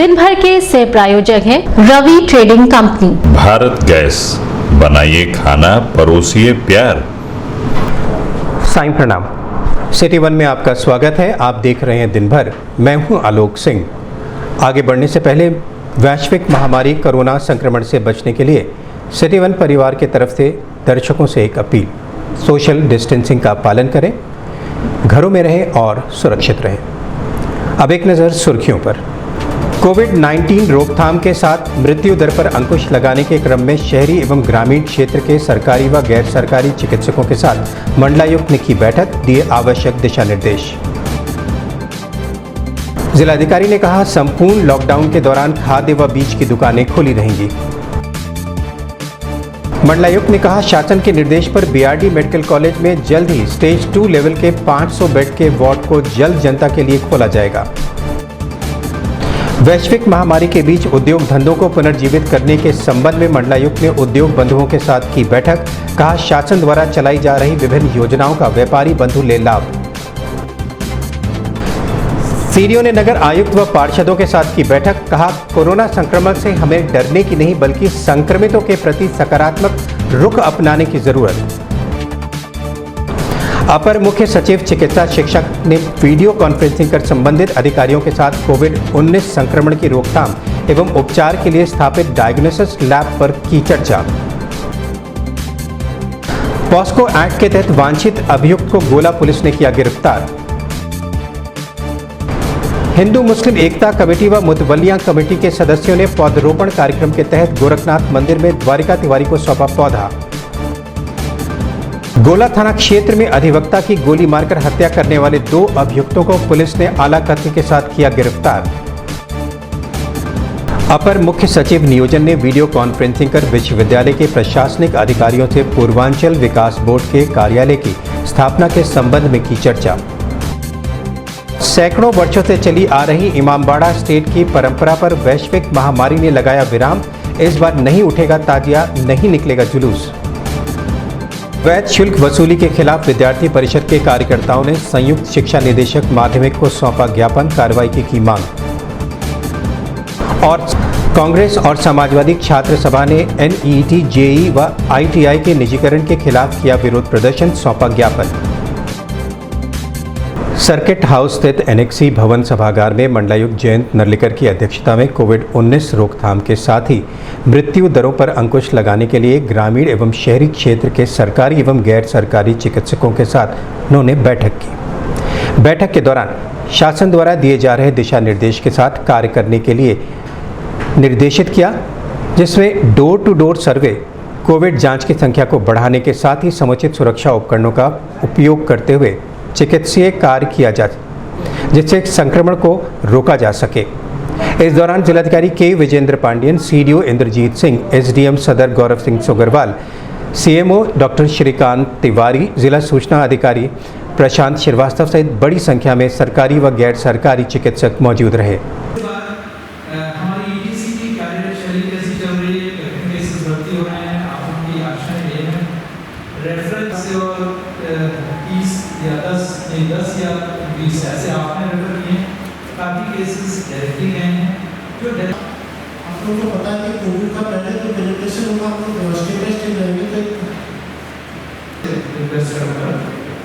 दिन भर के सह प्रायोजक हैं Ravi trading company. Bharat gas, बनाइए खाना, परोसिए प्यार। साईं प्रणाम। सिटी वन में आपका स्वागत है। आप देख रहे हैं दिन भर। मैं हूं आलोक सिंह। आगे बढ़ने से पहले वैश्विक महामारी कोरोना संक्रमण से बचने के लिए सिटी वन परिवार की तरफ से दर्शकों से एक अपील: सोशल डिस्टेंसिंग का पालन करें, घरों में रहें और सुरक्षित रहें। अब एक नज़र सुर्खियों पर। कोविड-19 रोकथाम के साथ मृत्यु दर पर अंकुश लगाने के क्रम में शहरी एवं ग्रामीण क्षेत्र के सरकारी व गैर सरकारी चिकित्सकों के साथ मंडलायुक्त ने की बैठक, दिए आवश्यक दिशा निर्देश। जिलाधिकारी ने कहा, संपूर्ण लॉकडाउन के दौरान खाद्य व बीज की दुकानें खुली रहेंगी। मंडलायुक्त ने कहा, शासन के निर्देश पर बीआरडी मेडिकल कॉलेज में जल्द ही स्टेज 2 लेवल के 500 बेड के वार्ड को जल्द जनता के लिए खोला जाएगा। वैश्विक महामारी के बीच उद्योग धंधों को पुनर्जीवित करने के संबंध में मंडलायुक्त ने उद्योग बंधुओं के साथ की बैठक। कहा, शासन द्वारा चलाई जा रही विभिन्न योजनाओं का व्यापारी बंधु ले लाभ। सीडीओ ने नगर आयुक्त व पार्षदों के साथ की बैठक। कहा, कोरोना संक्रमण से हमें डरने की नहीं बल्कि संक्रमितों के प्रति सकारात्मक रुख अपनाने की जरूरत। अपर मुख्य सचिव चिकित्सा शिक्षक ने वीडियो कॉन्फ्रेंसिंग कर संबंधित अधिकारियों के साथ कोविड-19 संक्रमण की रोकथाम एवं उपचार के लिए स्थापित डायग्नोसिस लैब पर की चर्चा। पॉस्को एक्ट के तहत वांछित अभियुक्त को गोला पुलिस ने किया गिरफ्तार। हिंदू मुस्लिम एकता कमेटी व मुतवल्लिया कमेटी के सदस्यों ने पौधरोपण कार्यक्रम के तहत गोरखनाथ मंदिर में द्वारिका तिवारी को सौंपा पौधा। गोला थाना क्षेत्र में अधिवक्ता की गोली मारकर हत्या करने वाले 2 अभियुक्तों को पुलिस ने आला कत्ल के साथ किया गिरफ्तार। अपर मुख्य सचिव नियोजन ने वीडियो कॉन्फ्रेंसिंग कर विश्वविद्यालय के प्रशासनिक अधिकारियों से पूर्वांचल विकास बोर्ड के कार्यालय की स्थापना के संबंध में की चर्चा। सैकड़ों वर्षों से चली आ रही इमामबाड़ा स्टेट की परंपरा पर वैश्विक महामारी ने लगाया विराम। इस बार नहीं उठेगा ताजिया, नहीं निकलेगा जुलूस। वैध शुल्क वसूली के खिलाफ विद्यार्थी परिषद के कार्यकर्ताओं ने संयुक्त शिक्षा निदेशक माध्यमिक को सौंपा ज्ञापन, कार्रवाई की मांग। और कांग्रेस और समाजवादी छात्र सभा ने एनईटी, जेई व आईटीआई के निजीकरण के खिलाफ किया विरोध प्रदर्शन, सौंपा ज्ञापन। सर्किट हाउस स्थित एनेक्सी भवन सभागार में मंडलायुक्त जयंत नर्लिकर की अध्यक्षता में कोविड-19 रोकथाम के साथ ही मृत्यु दरों पर अंकुश लगाने के लिए ग्रामीण एवं शहरी क्षेत्र के सरकारी एवं गैर सरकारी चिकित्सकों के साथ उन्होंने बैठक की। बैठक के दौरान शासन द्वारा दिए जा रहे दिशा निर्देश के साथ कार्य करने के लिए निर्देशित किया, जिसमें door to door survey, Covid जाँच की संख्या को बढ़ाने के साथ ही समुचित सुरक्षा उपकरणों का उपयोग करते हुए चिकित्सीय कार्य किया जाए, जिससे संक्रमण को रोका जा सके। इस दौरान जिलाधिकारी के विजेंद्र पांडियन, सीडीओ इंद्रजीत सिंह, एसडीएम सदर गौरव सिंह सोगरवाल, सीएमओ डॉक्टर श्रीकांत तिवारी, जिला सूचना अधिकारी प्रशांत श्रीवास्तव सहित बड़ी संख्या में सरकारी व गैर सरकारी चिकित्सक मौजूद रहे। या 10 या 20 ऐसे आपने रेफर किए हैं, काफ़ी केसेस डायरेक्टली गए हैं जो आप लोगों को पता है कि कोविड का पहले जो प्रेजेंटेशन होगा हम लोग डेमोन्स्ट्रेट रहेंगे तो रिक्वेस्ट करूँगा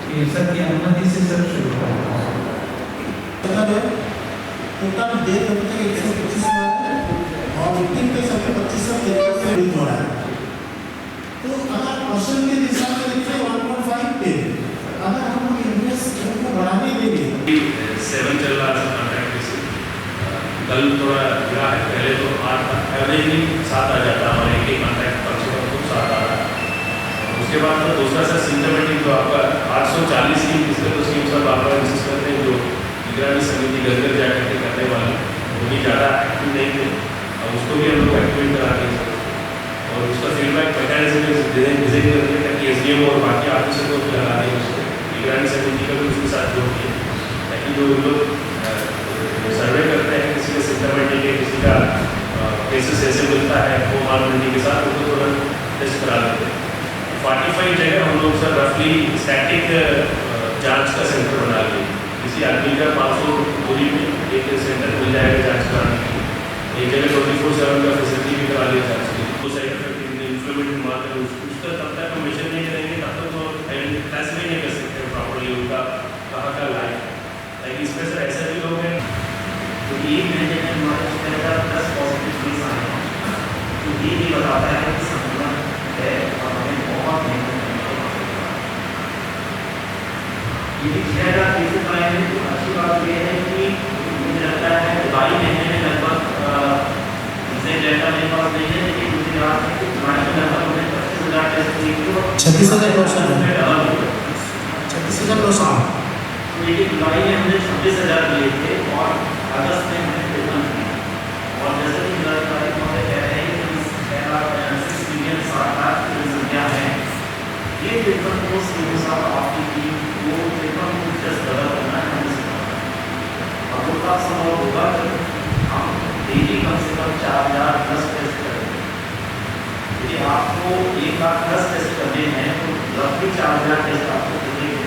कि सर की अनुमति से सब शुरू करें। टोटल डेट अभी तक 125 हुआ है और मीटिंग के समय 25 से हो रहा है। तो अगर क्वेश्चन के हिसाब से देखिए 1.5 पे अगर हम लोग इन्वेस्ट को बढ़ाने देंगे 7 चल रहा है कॉन्ट्रैक्ट बेसिस। कल थोड़ा गिरा है, पहले तो 8 था, एवरेजली 7 आ जाता हमारे एक कॉन्ट्रैक्ट पर खुद 7 आ रहा है। उसके बाद तो दूसरा सा सिम्टमेटिक जो आपका 840 की इसका तो स्कीम सब आपका डिस्कस करते हैं, जो निगरानी समिति घर घर जा करके करने वाले वो भी ज़्यादा एक्टिव नहीं थे, अब उसको भी हम लोग एक्टिवेट करा दें और उसका फीडबैक मैकेनिज्म डिजाइन करके ताकि एसडीएम और बाकी ऑफिसर को भी लगा दें, उसको निगरानी समिति का भी उसके साथ जोड़ दिए ताकि जो लोग सर्वे करते हैं किसी का सिम्टमेटिक है, किसी का केसेस ऐसे मिलता है वो मालूमिटी के साथ उनको थोड़ा टेस्ट करा देते हैं। 45 जगह हम लोग सर रफली स्टैटिक जांच का सेंटर बना लिए, किसी आदमी का 500 दूरी में एक सेंटर मिल जाएगा जांच कराने के लिए। एक जगह 24/7 का फैसिलिटी भी करा लिया जाए तो साइड इफेक्ट इन्फ्लेमेटरी मार्कर उसका तब तक हम मेजर नहीं करेंगे तब तक तो टेस्ट भी नहीं कर सकते प्रॉपर्ली उनका कहाँ का लाइफ है। इसमें सर ऐसे भी लोग हैं तो ये महीने में हमारे 10 पॉजिटिव केस आए हैं तो ये भी बताता है कि संक्रमण है और हमें बहुत मेहनत करनी होगी। ये 6,000 केसेस आए हैं तो अच्छी बात ये है कि मुझे लगता है जुलाई महीने में लगभग जैसे डेटा मेरे पास नहीं है लेकिन मुझे याद है कि जुलाई में लगभग हमने 25,000 टेस्ट किए थे और 36,900 तो ये जुलाई में हमने 26,000 लिए थे और अगस्त में हमने 53 किए और जैसे कि जिलाधिकारी महोदय कह रहे हैं कि 6 मिलियन 60 लाख की संख्या है ये 53 को सीधे साथ आपकी टीम को 53 को जस्ट डबल करना है और वो तब संभव होगा जब हम डेली कम से कम 4,000+ टेस्ट करेंगे। यदि आपको 1,00,000+ टेस्ट करने हैं तो रफली 4,000 टेस्ट आपको करने हैं।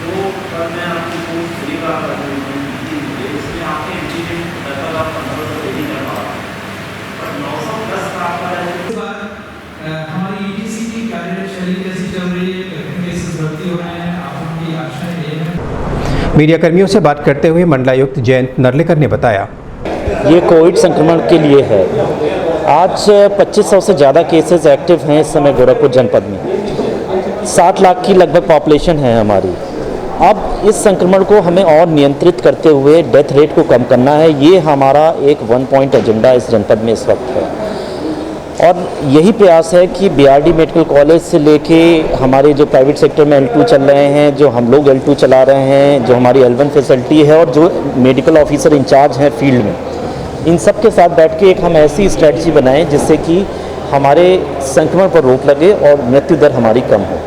तो कल मैं आपकी कोर्स फ्री का उसमें आपके इंटीग्रेट लगभग आप 1500 नहीं कर पा रहे पर 900+ का आपका इसके बाद हमारी ETC की कार्यरत शैली कैसी चल रही है, कितने केसेस भर्ती हो रहे हैं, आप उनकी आशाएं ये हैं। मीडिया कर्मियों से बात करते हुए मंडलायुक्त जयंत नर्लिकर ने बताया, ये कोविड संक्रमण के लिए है। आज 2500 से ज़्यादा केसेस एक्टिव हैं इस समय गोरखपुर जनपद में। 60 लाख की लगभग पॉपुलेशन है हमारी। अब इस संक्रमण को हमें और नियंत्रित करते हुए डेथ रेट को कम करना है। ये हमारा एक 1 पॉइंट एजेंडा इस जनपद में इस वक्त है और यही प्रयास है कि BRD मेडिकल कॉलेज से लेके हमारे जो प्राइवेट सेक्टर में L2 चल रहे हैं, जो हम लोग L2 चला रहे हैं, जो हमारी L1 फैसिलिटी है और जो मेडिकल ऑफिसर इंचार्ज हैं फील्ड में, इन सब के साथ बैठ के एक हम ऐसी स्ट्रेटजी बनाएं जिससे कि हमारे संक्रमण पर रोक लगे और मृत्यु दर हमारी कम हो।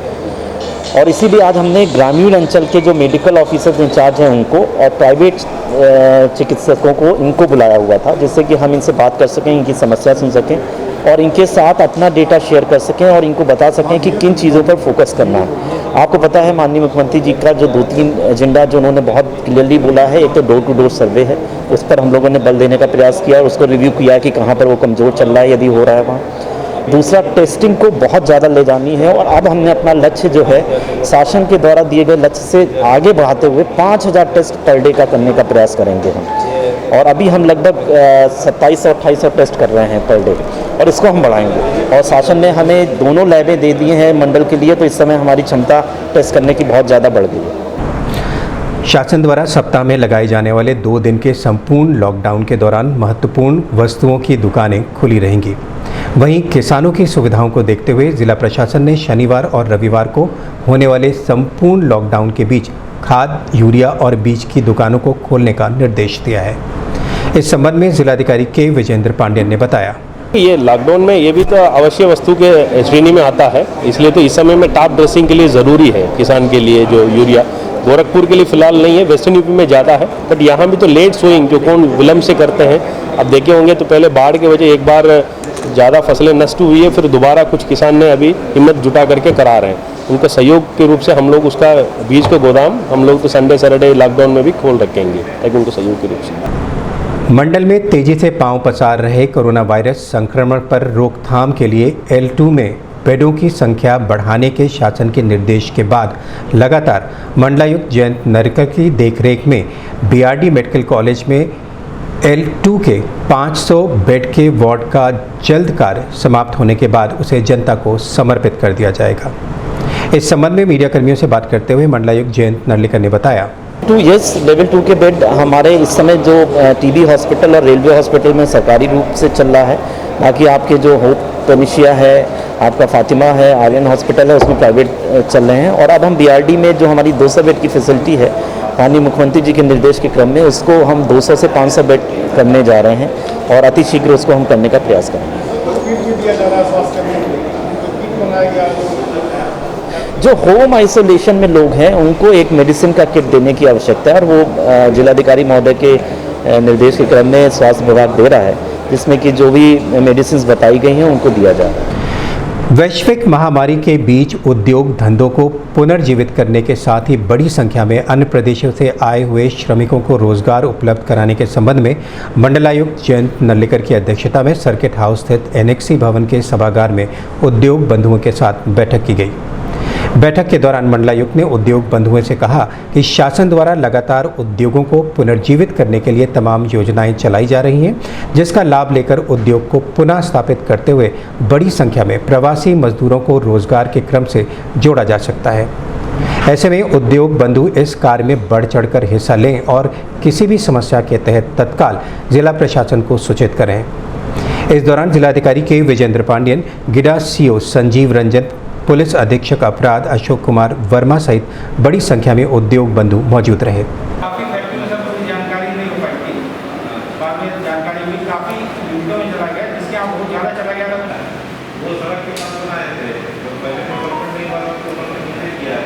और इसीलिए आज हमने ग्रामीण अंचल के जो मेडिकल ऑफिसर्स इंचार्ज हैं उनको और प्राइवेट चिकित्सकों को इनको बुलाया हुआ था जिससे कि हम इनसे बात कर सकें, इनकी समस्या सुन सकें और इनके साथ अपना डेटा शेयर कर सकें और इनको बता सकें कि किन चीज़ों पर फोकस करना है। आपको पता है माननीय मुख्यमंत्री जी का जो 2-3 एजेंडा जो उन्होंने बहुत क्लियरली बोला है, एक तो डोर टू डोर सर्वे है, उस पर हम लोगों ने बल देने का प्रयास किया और उसको रिव्यू किया कि कहाँ पर वो कमज़ोर चल रहा है, यदि हो रहा है वहाँ। दूसरा, टेस्टिंग को बहुत ज़्यादा ले जानी है और अब हमने अपना लक्ष्य जो है शासन के द्वारा दिए गए लक्ष्य से आगे बढ़ाते हुए 5,000 टेस्ट पर डे का करने का प्रयास करेंगे हम। और अभी हम लगभग 2700-2800 टेस्ट कर रहे हैं पर डे और इसको हम बढ़ाएंगे। और शासन ने हमें दोनों लैबें दे दी हैं मंडल के लिए, तो इस समय हमारी क्षमता टेस्ट करने की बहुत ज़्यादा बढ़ गई है। शासन द्वारा सप्ताह में लगाए जाने वाले 2 दिन के संपूर्ण लॉकडाउन के दौरान महत्वपूर्ण वस्तुओं की दुकानें खुली रहेंगी। वहीं किसानों की सुविधाओं को देखते हुए जिला प्रशासन ने शनिवार और रविवार को होने वाले संपूर्ण लॉकडाउन के बीच खाद, यूरिया और बीज की दुकानों को खोलने का निर्देश दिया है। इस संबंध में जिलाधिकारी के विजेंद्र पांडेय ने बताया, ये लॉकडाउन में ये भी तो अवश्य वस्तु के श्रेणी में आता है, इसलिए तो इस समय में टॉप ड्रेसिंग के लिए ज़रूरी है किसान के लिए जो यूरिया। गोरखपुर के लिए फिलहाल नहीं है, वेस्टर्न यूपी में ज़्यादा है, बट यहाँ भी तो लेट सोइंग जो कौन विलम्ब से करते हैं। अब देखे होंगे तो पहले बाढ़ के वजह एक बार ज़्यादा फसलें नष्ट हुई है, फिर दोबारा कुछ किसान ने अभी हिम्मत जुटा करके करा रहे हैं। उनका सहयोग के रूप से हम लोग उसका बीज का गोदाम हम लोग तो संडे सैटरडे लॉकडाउन में भी खोल रखेंगे ताकि उनको सहयोग के रूप से। मंडल में तेजी से पांव पसार रहे कोरोना वायरस संक्रमण पर रोकथाम के लिए L2 में बेडों की संख्या बढ़ाने के शासन के निर्देश के बाद लगातार मंडलायुक्त जयंत नर्लिकर की देखरेख में BRD मेडिकल कॉलेज में L2 के 500 बेड के वार्ड का जल्द कार्य समाप्त होने के बाद उसे जनता को समर्पित कर दिया जाएगा। इस संबंध में मीडिया कर्मियों से बात करते हुए मंडलायुक्त जयंत नर्लिकर ने बताया, लेवल 2 के बेड हमारे इस समय जो TB हॉस्पिटल और रेलवे हॉस्पिटल में सरकारी रूप से चल रहा है। बाकी आपके जो होप पेनिशिया है, आपका फातिमा है, आर्यन हॉस्पिटल है, उसमें प्राइवेट चल रहे हैं। और अब हम BRD में जो हमारी 200 बेड की फैसिलिटी है, माननीय मुख्यमंत्री जी के निर्देश के क्रम में उसको हम 200 से 500 बेड करने जा रहे हैं और अति शीघ्र उसको हम करने का प्रयास करेंगे। जो होम आइसोलेशन में लोग हैं उनको एक मेडिसिन का किट देने की आवश्यकता है और वो जिलाधिकारी महोदय के निर्देश के क्रम में स्वास्थ्य विभाग दे रहा है, जिसमें कि जो भी मेडिसिन बताई गई हैं उनको दिया जा रहा है। वैश्विक महामारी के बीच उद्योग धंधों को पुनर्जीवित करने के साथ ही बड़ी संख्या में अन्य प्रदेशों से आए हुए श्रमिकों को रोजगार उपलब्ध कराने के संबंध में मंडलायुक्त जयंत नर्लिकर की अध्यक्षता में सर्किट हाउस स्थित एनेक्सी भवन के सभागार में उद्योग बंधुओं के साथ बैठक की गई। बैठक के दौरान मंडलायुक्त ने उद्योग बंधुओं से कहा कि शासन द्वारा लगातार उद्योगों को पुनर्जीवित करने के लिए तमाम योजनाएं चलाई जा रही हैं, जिसका लाभ लेकर उद्योग को पुनः स्थापित करते हुए बड़ी संख्या में प्रवासी मजदूरों को रोजगार के क्रम से जोड़ा जा सकता है। ऐसे में उद्योग बंधु इस कार्य में बढ़ चढ़कर हिस्सा लें और किसी भी समस्या के तहत तत्काल जिला प्रशासन को सूचित करें। इस दौरान जिलाधिकारी के विजेंद्र पांडियन, गिडा सीओ संजीव रंजन, पुलिस अधीक्षक अपराध अशोक कुमार वर्मा सहित बड़ी संख्या में उद्योग बंधु मौजूद रहे। काफ़ी फैक्ट्री में सब पूरी जानकारी नहीं हो पाई थी, बाद में जानकारी हुई, काफ़ी यूनिटों में चला गया, जिसके आप बहुत ज़्यादा चला गया था। वो सड़क के पास बनाए थे, तो पहले डेवलपमेंट नहीं हुआ तो डेवलपमेंट नहीं किया है।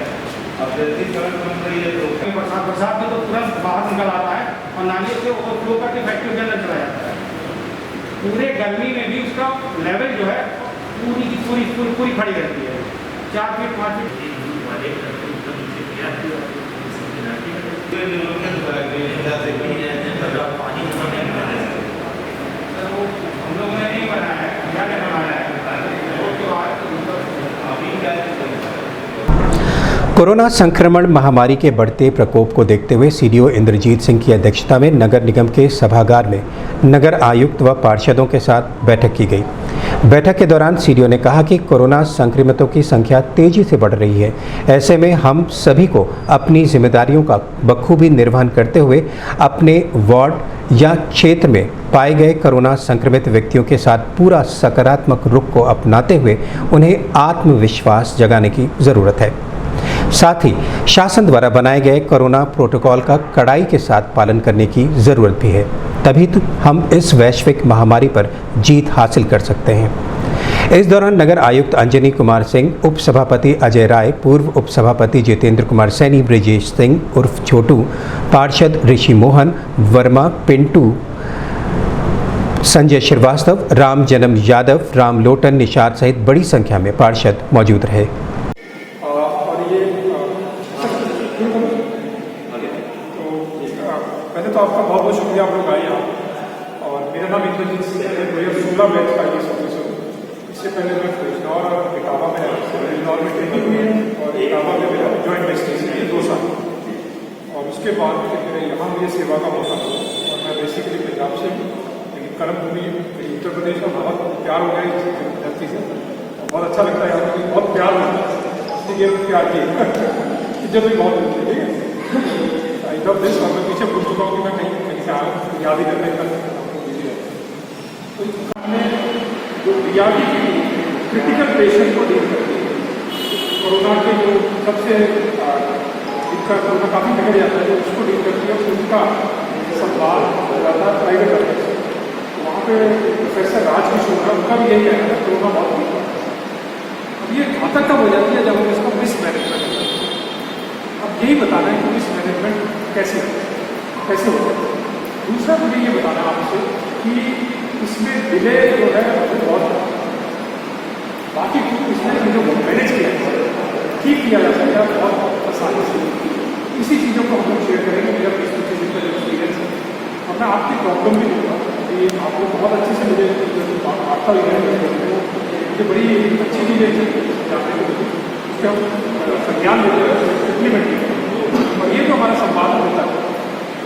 अब जैसी सड़क बन रही है तो बरसात में तो तुरंत बाहर निकल आता है और नाली से ओवरफ्लो करके फैक्ट्री के अंदर चला जाता है। पूरे गर्मी में भी उसका लेवल जो है पूरी की पूरी खड़ी रहती है, 4 फीट 5 फीट। हम लोगों ने नहीं बनाया है, क्या बनाया है कोरोना संक्रमण महामारी के बढ़ते प्रकोप को देखते हुए सीडीओ इंद्रजीत सिंह की अध्यक्षता में नगर निगम के सभागार में नगर आयुक्त व पार्षदों के साथ बैठक की गई। बैठक के दौरान सीडीओ ने कहा कि कोरोना संक्रमितों की संख्या तेजी से बढ़ रही है। ऐसे में हम सभी को अपनी जिम्मेदारियों का बखूबी निर्वहन करते हुए अपने वार्ड या क्षेत्र में पाए गए कोरोना संक्रमित व्यक्तियों के साथ पूरा सकारात्मक रुख को अपनाते हुए उन्हें आत्मविश्वास जगाने की ज़रूरत है। साथ ही शासन द्वारा बनाए गए कोरोना प्रोटोकॉल का कड़ाई के साथ पालन करने की ज़रूरत भी है, तभी तो हम इस वैश्विक महामारी पर जीत हासिल कर सकते हैं। इस दौरान नगर आयुक्त अंजनी कुमार सिंह, उप सभापति अजय राय, पूर्व उप सभापति जितेंद्र कुमार सैनी, ब्रिजेश सिंह उर्फ छोटू, पार्षद ऋषि मोहन वर्मा, पिंटू, संजय श्रीवास्तव, राम जन्म यादव, राम लोटन, निषाद सहित बड़ी संख्या में पार्षद मौजूद रहे। पहले तो आपका बहुत बहुत शुक्रिया, आप लोग आए यहाँ। और मेरा नाम इंद्रजीत सिंह है, 2016 बैच का IAS ऑफिसर। इससे पहले मैं फौजदार और इटावा में इंदौर में ट्रेनिंग हुई है और इटावा में मेरा जॉइंट डेस्टिनेशन है 2 साल। और उसके बाद मेरे यहाँ मुझे सेवा का मौका मिला और मैं बेसिकली पंजाब से हूँ, लेकिन कर्मभूमि उत्तर प्रदेश में बहुत प्यार हो गया इस धरती से। बहुत अच्छा लगता है, यहाँ मुझे बहुत प्यार होता है, इसलिए प्यार की इज्जत भी बहुत होती है। ठीक है, आई लव दिस। और मैं पीछे भूल चुका हूँ कि मैं कहीं से आया, याद ही करने का। तो हमने जो बीआरटी की क्रिटिकल पेशेंट को डील करती है, कोरोना के जो सबसे दिक्कत, कोरोना काफ़ी बिगड़ जाता है, उसको डील करती है, उनका संभाल ज़्यादा प्राइवेट करते हैं। वहाँ पे प्रोफेसर राज किशोर है, उनका भी यही कहना है, कोरोना बहुत वीक है। अब ये घातक कब हो जाती है, जब हम इसको मिसमैनेजमेंट करते हैं। अब यही बताना है कि मिसमैनेजमेंट कैसे होता है। दूसरा मुझे ये बताना है आपसे कि इसमें डिले जो है वो बहुत, बाकी इसमें जो मैनेज किया ठीक किया जा सकता है बहुत आसानी से। इसी चीज़ों को हम लोग शेयर करेंगे, मेरा 20-25 का जो एक्सपीरियंस है। और मैं आपकी प्रॉब्लम भी दूँगा कि आप लोग बहुत अच्छे से मुझे वार्ता मुझे बड़ी अच्छी चीज़ें जानने को मिली, उसके हम संज्ञान लेते हैं, इम्प्लीमेंट करते हैं। और ये जो हमारा संवाद होता है,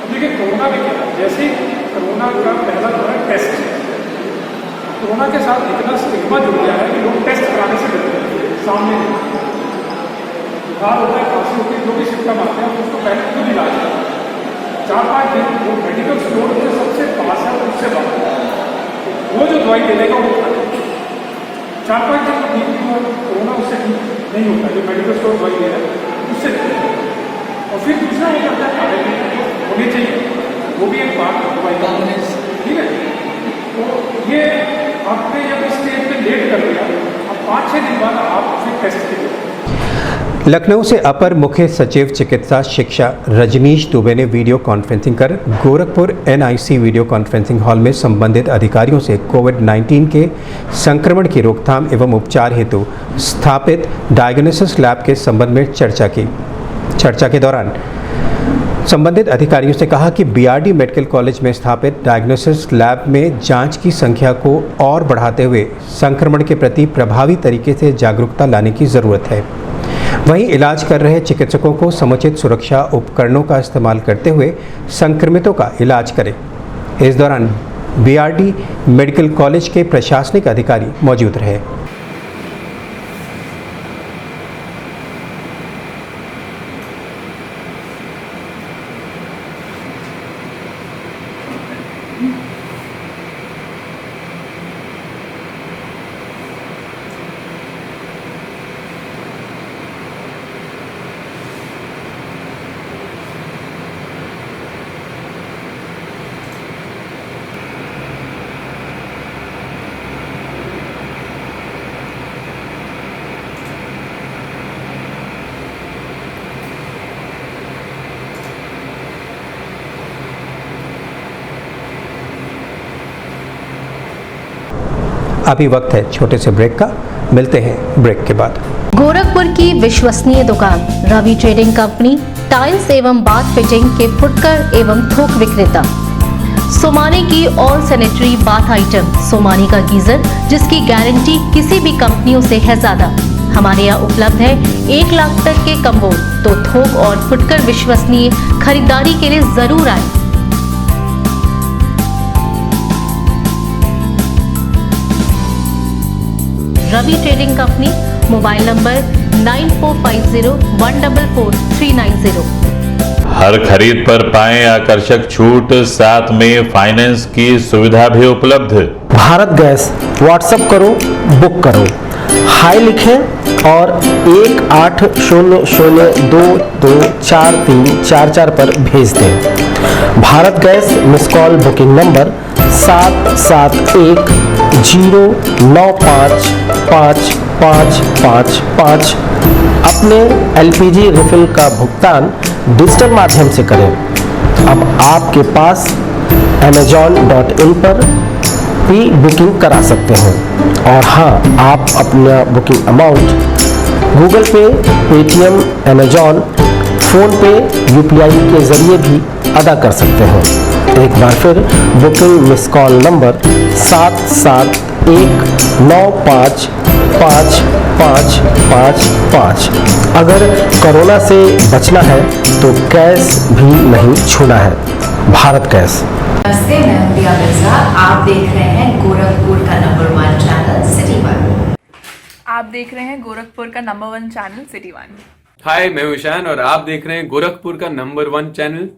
अब देखिए कोरोना में क्या है, जैसे कोरोना का पहला जो है टेस्ट, कोरोना के साथ इतना स्टिग्मा जुड़ गया है कि लोग टेस्ट कराने से डरते हैं। सामने बुखार होता है, खांसी होती है, जो भी सिम्टम आते हैं उसको पहले खुद इलाज है। 4-5 दिन जो मेडिकल स्टोर जो सबसे पास है उससे बात वो जो दवाई दे देगा वो 4-5 दिन ठीक भी हो, कोरोना उससे ठीक नहीं होता, जो मेडिकल स्टोर दवाई दे रहा है उससे। और फिर दूसरा वो करता है होनी चाहिए, वो भी एक बात दवाई का, ठीक है। तो ये आपने जब स्टेज पे लेट कर दिया, अब 5-6 दिन बाद आप फिर टेस्ट करिए। लखनऊ से अपर मुख्य सचिव चिकित्सा शिक्षा रजनीश दुबे ने वीडियो कॉन्फ्रेंसिंग कर Gorakhpur NIC video conferencing hall में संबंधित अधिकारियों से कोविड-19 के संक्रमण की रोकथाम एवं उपचार हेतु स्थापित डायग्नोसिस लैब के संबंध में चर्चा की। चर्चा के दौरान संबंधित अधिकारियों से कहा कि BRD मेडिकल कॉलेज में स्थापित डायग्नोसिस लैब में जांच की संख्या को और बढ़ाते हुए संक्रमण के प्रति प्रभावी तरीके से जागरूकता लाने की ज़रूरत है। वहीं इलाज कर रहे चिकित्सकों को समुचित सुरक्षा उपकरणों का इस्तेमाल करते हुए संक्रमितों का इलाज करें। इस दौरान BRD मेडिकल कॉलेज के प्रशासनिक अधिकारी मौजूद रहे। अभी वक्त है छोटे से ब्रेक का, मिलते हैं ब्रेक के बाद। गोरखपुर की विश्वसनीय दुकान रवि ट्रेडिंग कंपनी टाइल्स एवं बाथ फिटिंग के फुटकर एवं थोक विक्रेता। सोमानी की all sanitary bath item, Somani का गीजर जिसकी गारंटी किसी भी कंपनियों से है ज्यादा। हमारे यहाँ उपलब्ध है 1 लाख तक के कम्बोर्ड। तो थोक और फुटकर विश्वसनीय खरीदारी के लिए जरूर आए। Ravi trading company, mobile number 9450144390। हर खरीद पर पाएं आकर्षक छूट, साथ में फाइनेंस की सुविधा भी उपलब्ध। भारत गैस व्हाट्सएप करो, बुक करो, हाई लिखें और 1800224344 पर भेज दें। Bharat gas miss call booking number 7710955555। अपने LPG रिफिल का भुगतान डिजिटल माध्यम से करें। अब आपके पास amazon.in पर भी बुकिंग करा सकते हैं। और हाँ, आप अपना बुकिंग अमाउंट गूगल पे, पेटीएम, अमेजॉन, फ़ोन पे, UPI के ज़रिए भी अदा कर सकते हैं। एक बार फिर बुकिंग मिस कॉल नंबर 7710955555। अगर कोरोना से बचना है तो गैस भी नहीं छूना है। भारत गैस। नमस्ते, मैं हूं दिया मिर्जा। आप देख रहे हैं गोरखपुर का नंबर 1 चैनल सिटी 1। आप देख रहे हैं गोरखपुर का नंबर 1 चैनल सिटी 1। हाय, मैं हूं ईशान और आप देख रहे हैं गोरखपुर का नंबर 1 चैनल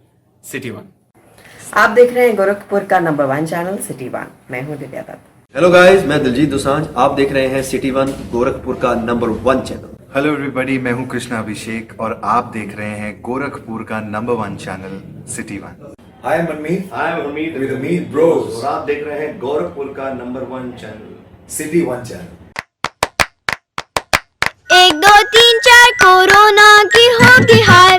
सिटी 1। आप देख रहे हैं गोरखपुर का नंबर 1 चैनल सिटी 1। मैं हूं दिव्या दत्त। हेलो गाइस, मैं दिलजीत दोसांझ। आप देख रहे हैं सिटी 1 गोरखपुर का नंबर 1 चैनल। हेलो एवरीबॉडी, मैं हूं कृष्णा अभिषेक और आप देख रहे हैं गोरखपुर का number 1 channel city 1। Hi Manmeet, with Amit Bros और आप देख रहे हैं गोरखपुर का number 1 channel city 1 channel. 1 2 3 4 corona की होगी हार।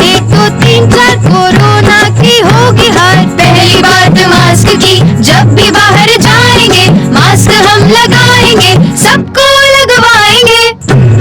1 2 3 4 कोरोना की होगी हार। पहली बात मास्क की, जब भी बाहर जाएंगे मास्क हम लगाएंगे, सबको लगवाएंगे।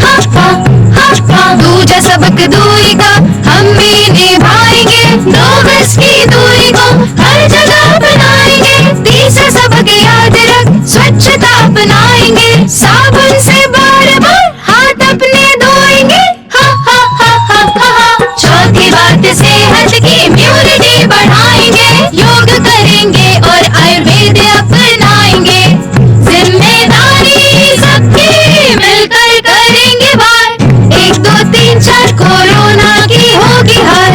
हाँ हाँ हाँ हाँ। दूजा सबक दूरी का हम भी निभाएंगे। 2 गज की दूरी को हर जगह अपनाएंगे। तीसरा सबक याद रख, स्वच्छता अपनाएंगे। साबुन से बार बार हाथ अपने धोएंगे। हाँ हाँ हाँ हाँ हाँ। चौथी बात सेहत की इम्यूनिटी बढ़ाएंगे। योग करेंगे और आयुर्वेद अपनाएंगे। जिम्मेदारी सबकी मिलकर करेंगे बात। 1 2 3 4 कोरोना की होगी हार।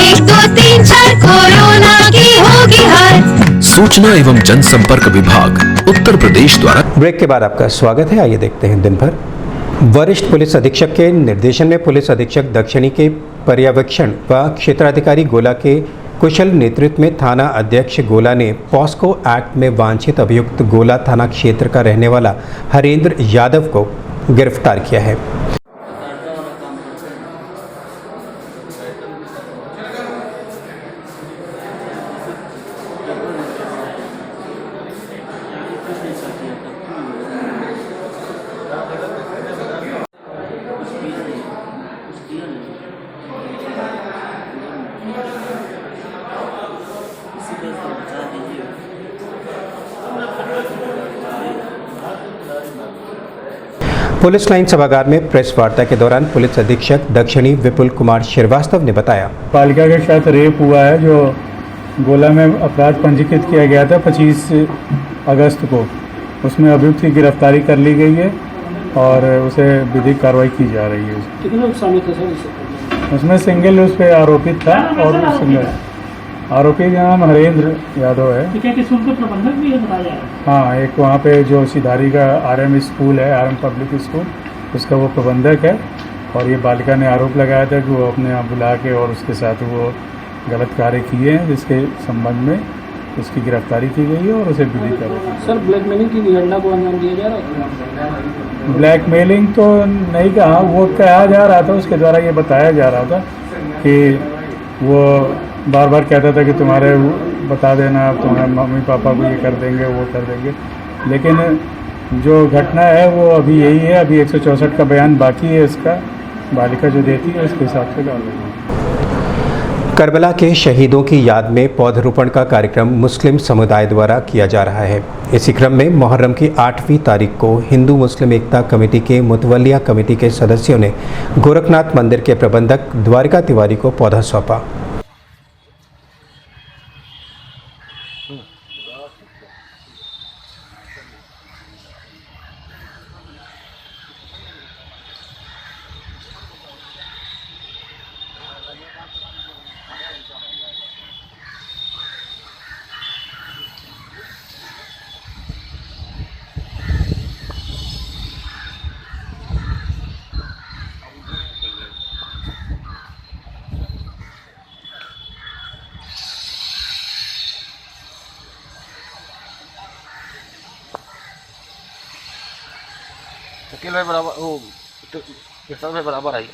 1 2 3 4 कोरोना की होगी हार। सूचना एवं जनसंपर्क विभाग उत्तर प्रदेश द्वारा। ब्रेक के बाद आपका स्वागत है। आइए देखते हैं दिन भर। वरिष्ठ पुलिस अधीक्षक के निर्देशन में पुलिस अधीक्षक दक्षिणी के पर्यवेक्षण व क्षेत्राधिकारी गोला के कुशल नेतृत्व में थाना अध्यक्ष गोला ने पॉस्को एक्ट में वांछित अभियुक्त गोला थाना क्षेत्र का रहने वाला हरेंद्र यादव को गिरफ्तार किया है। पुलिस लाइन सभागार में प्रेस वार्ता के दौरान पुलिस अधीक्षक दक्षिणी विपुल कुमार श्रीवास्तव ने बताया, बालिका के साथ रेप हुआ है जो गोला में अपराध पंजीकृत किया गया था 25 अगस्त को। उसमें अभियुक्त की गिरफ्तारी कर ली गई है और उसे विधिक कार्रवाई की जा रही है। कितने लोग शामिल थे? उसमें सिंगल उस पर आरोपित था और सिंगल आरोपी का नाम हरेंद्र यादव है। क्या स्कूल के प्रबंधक भी है बताया जा रहा है? हाँ, एक वहाँ पे जो सिधारी का RM स्कूल है, RM पब्लिक स्कूल, उसका वो प्रबंधक है। और ये बालिका ने आरोप लगाया था कि वो अपने यहाँ बुला के और उसके साथ वो गलत कार्य किए हैं, जिसके संबंध में उसकी गिरफ्तारी की गई है और उसे विधि कर। सर, ब्लैकमेलिंग की घटना को अंजाम दिया जा रहा है? ब्लैकमेलिंग तो नहीं कहा, वो कहा जा रहा था, उसके द्वारा ये बताया जा रहा था कि वो बार बार कहता था कि तुम्हारे बता देना, तुम्हारे मम्मी पापा को ये कर देंगे, वो कर देंगे। लेकिन जो घटना है वो अभी यही है। अभी 164 का बयान बाकी है इसका, बालिका जो देती है उसके हिसाब से डाल देंगे। करबला के शहीदों की याद में पौधरोपण का कार्यक्रम मुस्लिम समुदाय द्वारा किया जा रहा है। इसी क्रम में मुहर्रम की 8वीं तारीख को हिंदू मुस्लिम एकता कमेटी के मुतवल्लिया कमेटी के सदस्यों ने गोरखनाथ मंदिर के प्रबंधक द्वारिका तिवारी को पौधा सौंपा। शकील भाई बराबर, वो कृष्ण भाई बराबर आई।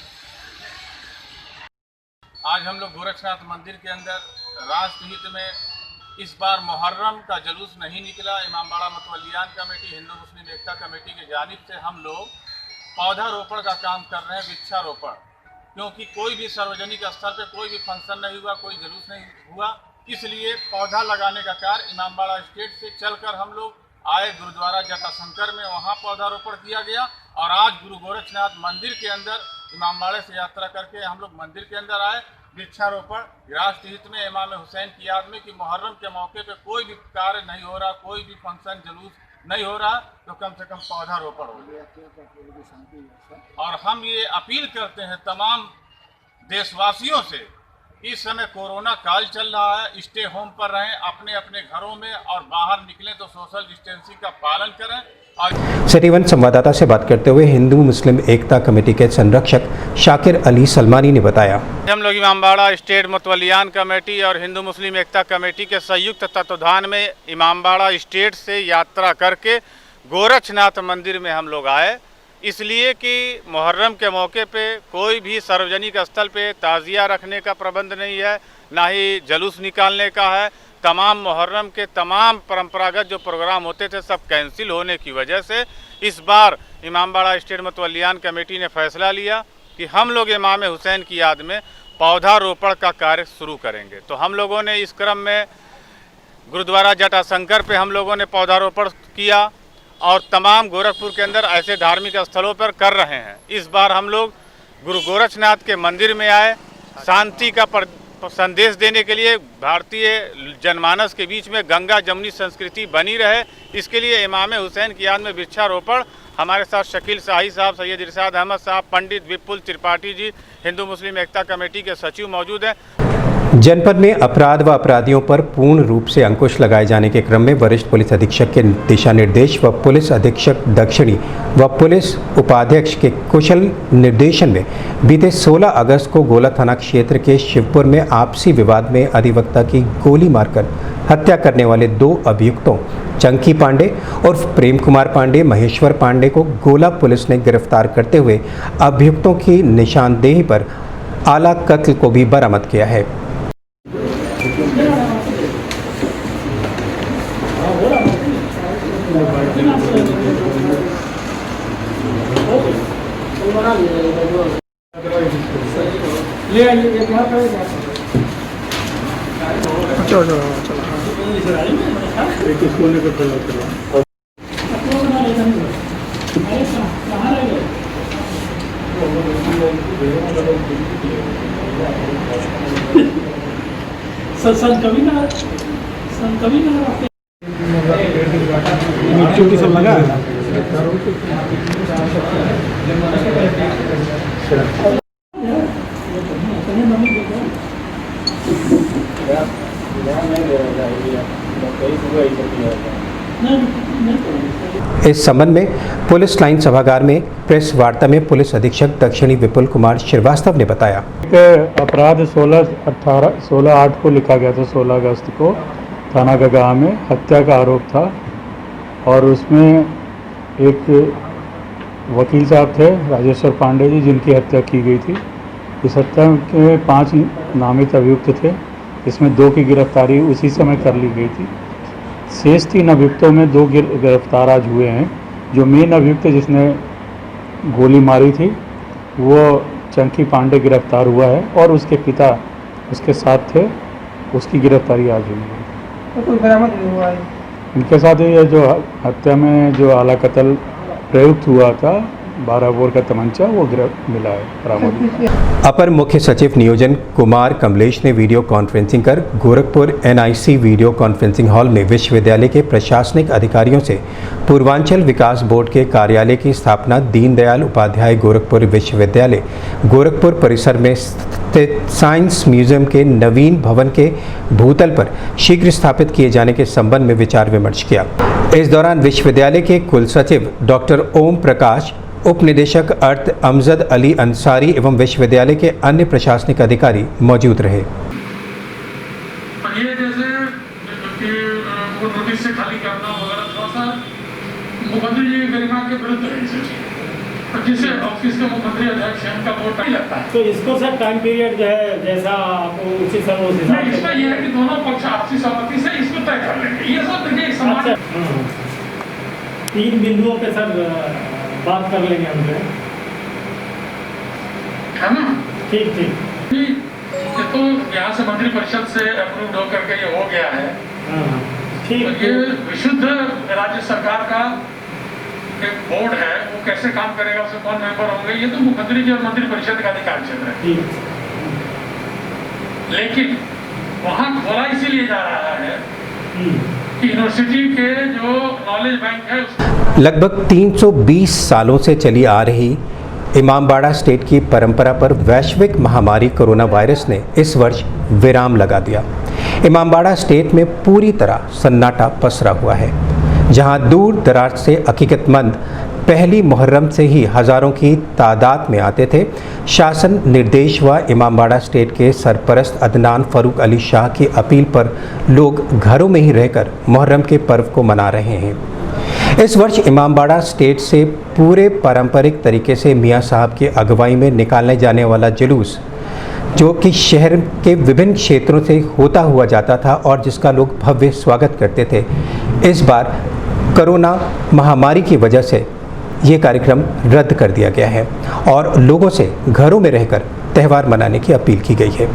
आज हम लोग गोरखनाथ मंदिर के अंदर राष्ट्रहित में इस बार मुहर्रम का जुलूस नहीं निकला। इमामबाड़ा मुतवल्लियान कमेटी, हिंदू मुस्लिम एकता कमेटी की जानिब से हम लोग पौधारोपण का काम कर रहे हैं, वृक्षारोपण। क्योंकि कोई भी सार्वजनिक स्तर पे कोई भी फंक्शन नहीं हुआ, कोई जुलूस नहीं हुआ, इसलिए पौधा लगाने का कार्य इमामबाड़ा स्टेट से चलकर हम लोग आए गुरुद्वारा जटाशंकर में, वहाँ पौधारोपण किया गया। और आज गुरु गोरखनाथ मंदिर के अंदर इमामबाड़े से यात्रा करके हम लोग मंदिर के अंदर आए। वृक्षारोपण राष्ट्रहित में इमाम हुसैन की याद में कि मुहर्रम के मौके पे कोई भी कार्य नहीं हो रहा, कोई भी फंक्शन जुलूस नहीं हो रहा, तो कम से कम पौधारोपण हो गया। और हम ये अपील करते हैं तमाम देशवासियों से, इस समय कोरोना काल चल रहा है, स्टे होम पर रहें, अपने अपने घरों में, और बाहर निकलें तो सोशल डिस्टेंसिंग का पालन करें। और सिटी वन संवाददाता से बात करते हुए हिंदू मुस्लिम एकता कमेटी के संरक्षक शाकिर अली सलमानी ने बताया, हम लोग इमामबाड़ा स्टेट मुतवल्लियान कमेटी और हिंदू मुस्लिम एकता कमेटी के संयुक्त तत्वाधान में इमामबाड़ा स्टेट से यात्रा करके गोरखनाथ मंदिर में हम लोग आए, इसलिए कि मुहर्रम के मौके पे कोई भी सार्वजनिक स्थल पे ताज़िया रखने का प्रबंध नहीं है, ना ही जुलूस निकालने का है। तमाम मुहर्रम के तमाम परंपरागत जो प्रोग्राम होते थे सब कैंसिल होने की वजह से इस बार इमामबाड़ा स्टेट मुतवल्लियान कमेटी ने फैसला लिया कि हम लोग इमाम हुसैन की याद में पौधारोपण का कार्य शुरू करेंगे। तो हम लोगों ने इस क्रम में गुरुद्वारा जटाशंकर पे हम लोगों ने पौधारोपण किया और तमाम गोरखपुर के अंदर ऐसे धार्मिक स्थलों पर कर रहे हैं। इस बार हम लोग गुरु गोरखनाथ के मंदिर में आए, शांति का संदेश देने के लिए, भारतीय जनमानस के बीच में गंगा जमुनी संस्कृति बनी रहे, इसके लिए इमाम हुसैन की याद में वृक्षारोपण। हमारे साथ शकील शाही साहब, सैयद इरशाद अहमद साहब, पंडित विपुल त्रिपाठी जी, हिंदू मुस्लिम एकता कमेटी के सचिव मौजूद हैं। जनपद में अपराध व अपराधियों पर पूर्ण रूप से अंकुश लगाए जाने के क्रम में वरिष्ठ पुलिस अधीक्षक के दिशा निर्देश व पुलिस अधीक्षक दक्षिणी व पुलिस उपाध्यक्ष के कुशल निर्देशन में बीते 16 अगस्त को गोला थाना क्षेत्र के शिवपुर में आपसी विवाद में अधिवक्ता की गोली मारकर हत्या करने वाले 2 अभियुक्तों चंकी पांडे और प्रेम कुमार पांडे, महेश्वर पांडे को गोला पुलिस ने गिरफ्तार करते हुए अभियुक्तों की निशानदेही पर आला कत्ल को भी बरामद किया है। ले आइए एक यहाँ पे चलो एक स्कूल में चोटी सब लगा है। इस संबंध में पुलिस लाइन सभागार में प्रेस वार्ता में पुलिस अधीक्षक दक्षिणी विपुल कुमार श्रीवास्तव ने बताया। अपराध 16/8 को लिखा गया था, 16 अगस्त को थाना गगाह में हत्या का आरोप था और उसमें एक वकील साहब थे राजेश्वर पांडे जी, जिनकी हत्या की गई थी। इस हत्या के 5 नामित अभियुक्त थे, इसमें 2 की गिरफ्तारी उसी समय कर ली गई थी। शेष 3 अभियुक्तों में 2 गिरफ्तार आज हुए हैं। जो मेन अभियुक्त जिसने गोली मारी थी वो चंकी पांडे गिरफ्तार हुआ है और उसके पिता उसके साथ थे, उसकी गिरफ्तारी आज हुई है। कोई बरामद नहीं हुआ है। इनके साथ ये जो हत्या में जो आला कत्ल प्रयुक्त हुआ था 12 बोर का तमंचा वो मिला है बरामद। अपर मुख्य सचिव नियोजन कुमार कमलेश ने वीडियो कॉन्फ्रेंसिंग कर Gorakhpur NIC video conferencing hall में विश्वविद्यालय के प्रशासनिक अधिकारियों से पूर्वांचल विकास बोर्ड के कार्यालय की स्थापना दीनदयाल उपाध्याय गोरखपुर विश्वविद्यालय गोरखपुर परिसर में स्थित साइंस म्यूजियम के नवीन भवन के भूतल पर शीघ्र स्थापित किए जाने के संबंध में विचार विमर्श किया। इस दौरान विश्वविद्यालय के कुल सचिव डॉक्टर ओम प्रकाश, उप निदेशक अर्थ अमजद अली अंसारी एवं विश्वविद्यालय के अन्य प्रशासनिक अधिकारी मौजूद रहे। ये जैसे कि वो नोटिस से खाली करना वगैरह थोड़ा सा मुख्यमंत्री जी की गरिमा के विरुद्ध है, जिसे ऑफिस के मुख्यमंत्री अध्यक्ष हैं उनका वोट नहीं लगता है। तो इसको सर टाइम पीरियड जो है जैसा आपको उसी समय उस हिसाब इसमें यह है कि दोनों पक्ष आपसी सहमति से इसको तय कर लेंगे। ये सब देखिए समाज 3 बिंदुओं पे सर बात कर लेंगे हमसे, है ना? ठीक। ये तो यहाँ से मंत्रिपरिषद से अप्रूव हो करके ये हो गया है। ठीक। तो ये विशुद्ध राज्य सरकार का एक बोर्ड है, वो कैसे काम करेगा, उसमें कौन मेंबर होंगे, ये तो मुख्यमंत्री जी और मंत्रिपरिषद का अधिकार क्षेत्र है। लेकिन वहाँ खोला इसीलिए जा रहा है कि यूनिवर्सिटी के जो नॉलेज बैंक है लगभग 320 सालों से चली आ रही इमामबाड़ा स्टेट की परंपरा पर वैश्विक महामारी कोरोना वायरस ने इस वर्ष विराम लगा दिया। इमामबाड़ा स्टेट में पूरी तरह सन्नाटा पसरा हुआ है। जहां दूर दराज से अकीकतमंद पहली मुहर्रम से ही हज़ारों की तादाद में आते थे, शासन निर्देश व इमामबाड़ा स्टेट के सरपरस्त अदनान फ़ारूक अली शाह की अपील पर लोग घरों में ही रहकर मुहर्रम के पर्व को मना रहे हैं। इस वर्ष इमामबाड़ा स्टेट से पूरे पारंपरिक तरीके से मियाँ साहब की अगुवाई में निकालने जाने वाला जुलूस, जो कि शहर के विभिन्न क्षेत्रों से होता हुआ जाता था और जिसका लोग भव्य स्वागत करते थे, इस बार कोरोना महामारी की वजह से ये कार्यक्रम रद्द कर दिया गया है और लोगों से घरों में रहकर त्यौहार मनाने की अपील की गई है।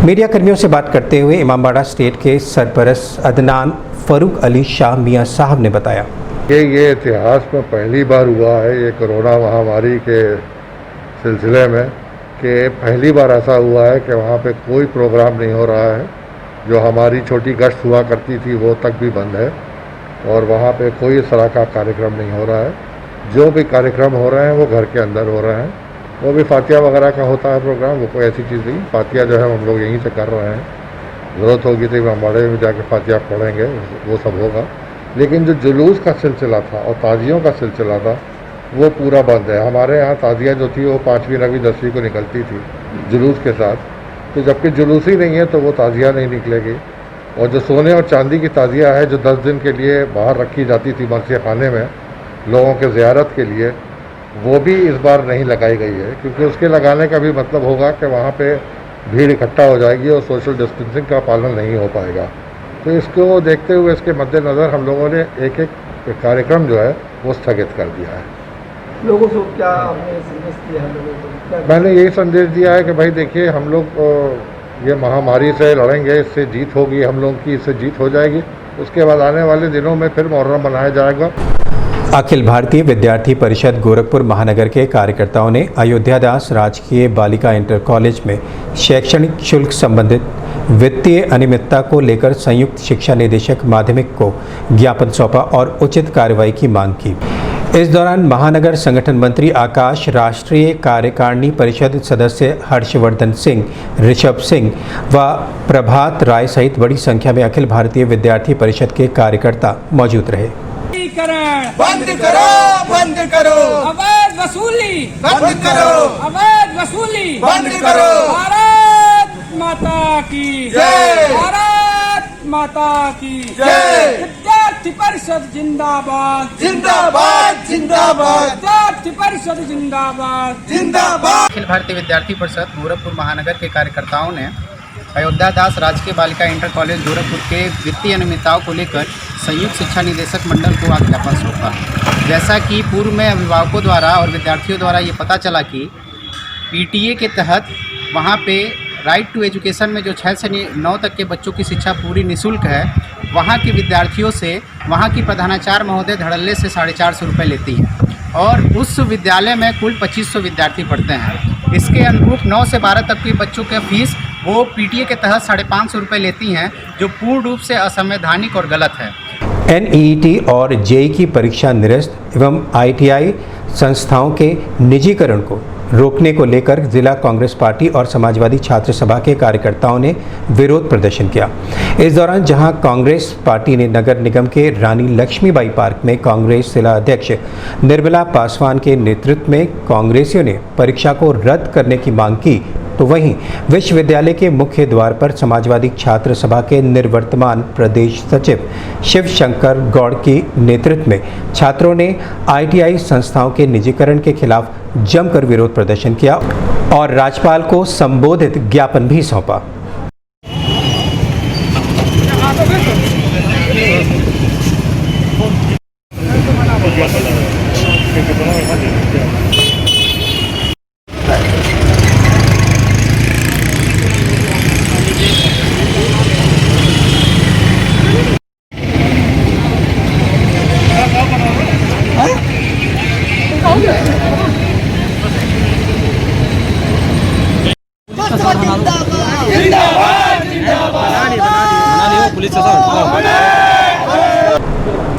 मीडिया कर्मियों से बात करते हुए इमामबाड़ा स्टेट के सरपरस्त अदनान फ़ारूक अली शाह मियाँ साहब ने बताया कि ये इतिहास में पहली बार हुआ है ये कोरोना महामारी के सिलसिले में कि पहली बार ऐसा हुआ है कि वहाँ पे कोई प्रोग्राम नहीं हो रहा है जो हमारी छोटी गश्त हुआ करती थी वो तक भी बंद है और वहाँ पे कोई इस तरह का कार्यक्रम नहीं हो रहा है। जो भी कार्यक्रम हो रहे हैं वो घर के अंदर हो रहे हैं। वो भी फातिया वगैरह का होता है प्रोग्राम, वो कोई ऐसी चीज़ नहीं। फातिया जो है हम लोग यहीं से कर रहे हैं, ज़रूरत होगी तो अम्बाड़े में जाके फातिया पढ़ेंगे, वो सब होगा। लेकिन जो जुलूस का सिलसिला था और ताज़ियों का सिलसिला था वो पूरा बंद है। हमारे यहाँ ताज़िया जो थी वो 5वीं 9वीं 10वीं को निकलती थी जुलूस के साथ, तो जबकि जुलूस ही नहीं है तो वो ताज़िया नहीं निकलेगी। और जो सोने और चांदी की ताज़िया है जो 10 दिन के लिए बाहर रखी जाती थी मरसिया खाने में लोगों के ज़ियारत के लिए, वो भी इस बार नहीं लगाई गई है, क्योंकि उसके लगाने का भी मतलब होगा कि वहाँ पे भीड़ इकट्ठा हो जाएगी और सोशल डिस्टेंसिंग का पालन नहीं हो पाएगा। तो इसको देखते हुए इसके मद्देनज़र हम लोगों ने एक एक कार्यक्रम जो है वो स्थगित कर दिया है। लोगों को क्या आपने संदेश दिया है लोगों को? क्या मैंने यही संदेश दिया है कि भाई देखिए, हम लोग ये महामारी से लड़ेंगे, इससे जीत होगी, हम लोग की इससे जीत हो जाएगी। उसके बाद आने वाले दिनों में फिर मुहर्रम मनाया जाएगा। अखिल भारतीय विद्यार्थी परिषद गोरखपुर महानगर के कार्यकर्ताओं ने अयोध्यादास राजकीय बालिका इंटर कॉलेज में शैक्षणिक शुल्क संबंधित वित्तीय अनियमितता को लेकर संयुक्त शिक्षा निदेशक माध्यमिक को ज्ञापन सौंपा और उचित कार्रवाई की मांग की। इस दौरान महानगर संगठन मंत्री आकाश, राष्ट्रीय कार्यकारिणी परिषद सदस्य हर्षवर्धन सिंह, ऋषभ सिंह व प्रभात राय सहित बड़ी संख्या में अखिल भारतीय विद्यार्थी परिषद के कार्यकर्ता मौजूद रहे। बंद करो, बंद करो, अवैध वसूली बंद करो, अवैध वसूली बंद करो। भारत माता की जय, भारत माता की जय। विद्यार्थी परिषद जिंदाबाद, जिंदाबाद, जिंदाबाद। विद्यार्थी परिषद जिंदाबाद, जिंदाबाद। अखिल भारतीय विद्यार्थी परिषद गोरखपुर महानगर के कार्यकर्ताओं ने अयोध्यादास राजकीय बालिका इंटर कॉलेज गोरखपुर के वित्तीय अनियमितताओं को लेकर संयुक्त शिक्षा निदेशक मंडल को आज ज्ञापन सौंपा। जैसा कि पूर्व में अभिभावकों द्वारा और विद्यार्थियों द्वारा ये पता चला कि पीटीए के तहत वहाँ पे राइट टू एजुकेशन में जो 6 से 9 तक के बच्चों की शिक्षा पूरी निःशुल्क है, वहाँ के विद्यार्थियों से वहाँ की प्रधानाचार्य महोदय धड़ल्ले से 450 रुपये लेती हैं और उस विद्यालय में कुल 2500 विद्यार्थी पढ़ते हैं। इसके अनुरूप 9 से 12 तक के बच्चों के फीस वो पीटीए के तहत 550 रुपये लेती हैं, जो पूर्ण रूप से असंवैधानिक और गलत है। एनईईटी और जेईई की परीक्षा निरस्त एवं आईटीआई संस्थाओं के निजीकरण को रोकने को लेकर जिला कांग्रेस पार्टी और समाजवादी छात्र सभा के कार्यकर्ताओं ने विरोध प्रदर्शन किया। इस दौरान जहां कांग्रेस पार्टी ने नगर निगम के रानी लक्ष्मीबाई पार्क में कांग्रेस जिला अध्यक्ष निर्मला पासवान के नेतृत्व में कांग्रेसियों ने परीक्षा को रद्द करने की मांग की, तो वहीं विश्वविद्यालय के मुख्य द्वार पर समाजवादी छात्र सभा के निर्वर्तमान प्रदेश सचिव शिव शंकर गौड़ के नेतृत्व में छात्रों ने आईटीआई संस्थाओं के निजीकरण के खिलाफ जमकर विरोध प्रदर्शन किया और राज्यपाल को संबोधित ज्ञापन भी सौंपा।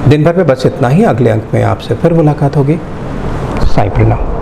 दिन भर में बस इतना ही। अगले अंक में आपसे फिर मुलाकात होगी। साईं प्रणाम।